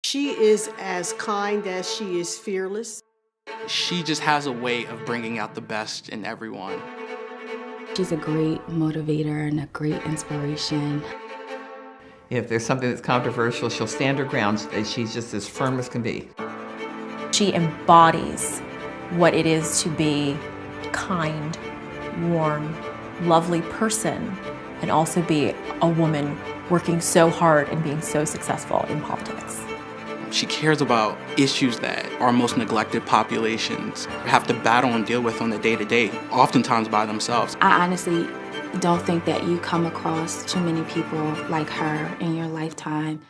She is as kind as she is fearless. She just has a way of bringing out the best in everyone. She's a great motivator and a great inspiration. If there's something that's controversial, she'll stand her ground. She's just as firm as can be. She embodies what it is to be a kind, warm, lovely person, and also be a woman working so hard and being so successful in politics. She cares about issues that our most neglected populations have to battle and deal with on the day-to-day, oftentimes by themselves. I honestly don't think that you come across too many people like her in your lifetime.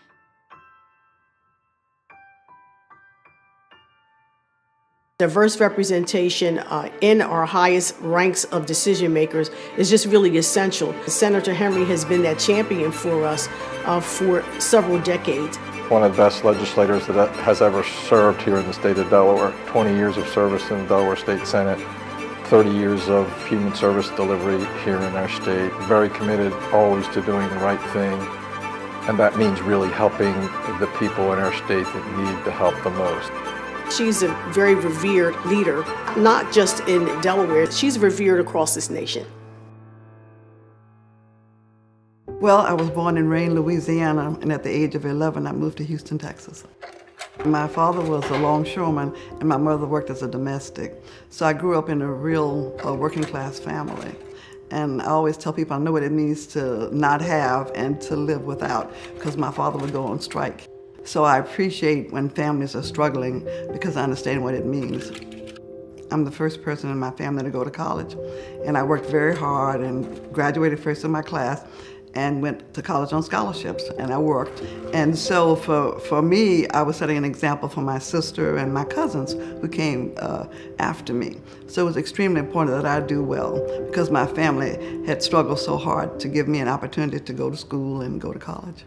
Diverse representation in our highest ranks of decision makers is just really essential. Senator Henry has been that champion for us for several decades. One of the best legislators that has ever served here in the state of Delaware. 20 years of service in the Delaware State Senate, 30 years of human service delivery here in our state. Very committed always to doing the right thing. And that means really helping the people in our state that need the help the most. She's a very revered leader, not just in Delaware. She's revered across this nation. Well, I was born in Rayne, Louisiana, and at the age of 11, I moved to Houston, Texas. My father was a longshoreman, and my mother worked as a domestic. So I grew up in a real working class family. And I always tell people I know what it means to not have and to live without, because my father would go on strike. So I appreciate when families are struggling because I understand what it means. I'm the first person in my family to go to college, and I worked very hard and graduated first in my class and went to college on scholarships, and I worked. And so for me, I was setting an example for my sister and my cousins who came after me. So it was extremely important that I do well because my family had struggled so hard to give me an opportunity to go to school and go to college.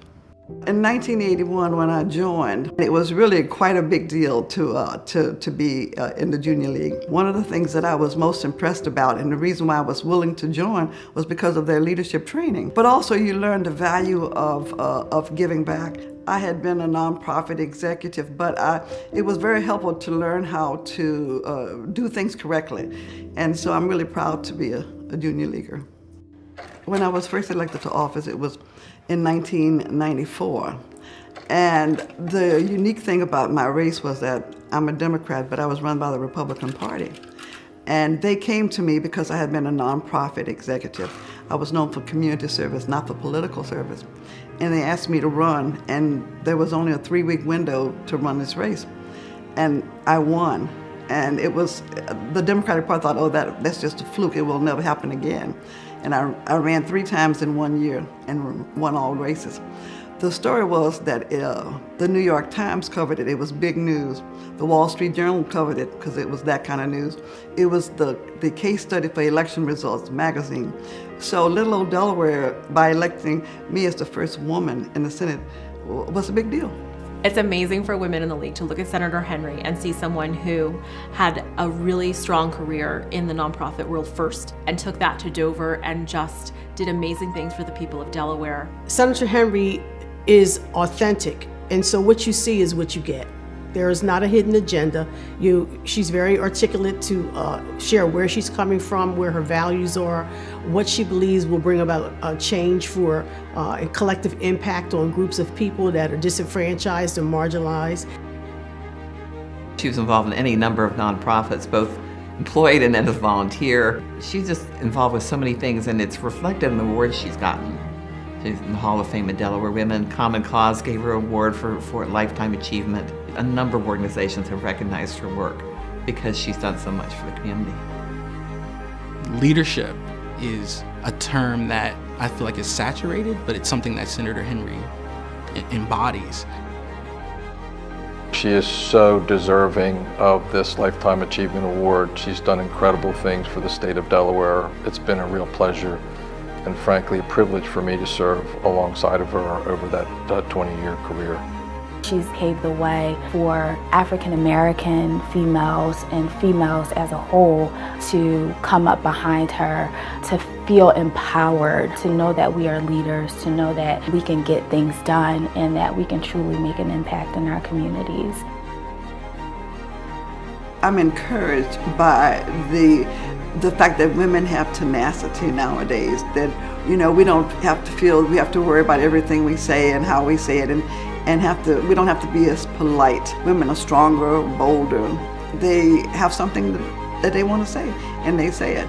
In 1981, when I joined, it was really quite a big deal to be in the junior league. One of the things that I was most impressed about, and the reason why I was willing to join, was because of their leadership training. But also you learn the value of giving back. I had been a nonprofit executive, but it was very helpful to learn how to do things correctly. And so I'm really proud to be a junior leaguer. When I was first elected to office, it was in 1994. And the unique thing about my race was that I'm a Democrat, but I was run by the Republican Party. And they came to me because I had been a nonprofit executive. I was known for community service, not for political service. And they asked me to run, and there was only a 3-week window to run this race. And I won. And it was, the Democratic Party thought, oh, that's just a fluke, it will never happen again. And I ran 3 times in 1 year and won all races. The story was that the New York Times covered it. It was big news. The Wall Street Journal covered it because it was that kind of news. It was the case study for election results magazine. So little old Delaware, by electing me as the first woman in the Senate, was a big deal. It's amazing for women in the league to look at Senator Henry and see someone who had a really strong career in the nonprofit world first and took that to Dover and just did amazing things for the people of Delaware. Senator Henry is authentic, and so what you see is what you get. There is not a hidden agenda. She's very articulate to share where she's coming from, where her values are, what she believes will bring about a change for a collective impact on groups of people that are disenfranchised and marginalized. She was involved in any number of nonprofits, both employed and as a volunteer. She's just involved with so many things, and it's reflected in the awards she's gotten. She's in the Hall of Fame of Delaware Women. Common Cause gave her an award for lifetime achievement. A number of organizations have recognized her work because she's done so much for the community. Leadership is a term that I feel like is saturated, but it's something that Senator Henry embodies. She is so deserving of this Lifetime Achievement Award. She's done incredible things for the state of Delaware. It's been a real pleasure and frankly a privilege for me to serve alongside of her over that 20-year career. She's paved the way for African American females and females as a whole to come up behind her, to feel empowered, to know that we are leaders, to know that we can get things done and that we can truly make an impact in our communities. I'm encouraged by the fact that women have tenacity nowadays, that, you know, we don't have to feel we have to worry about everything we say and how we say it, and we don't have to be as polite. Women are stronger, bolder. They have something that they want to say, and they say it.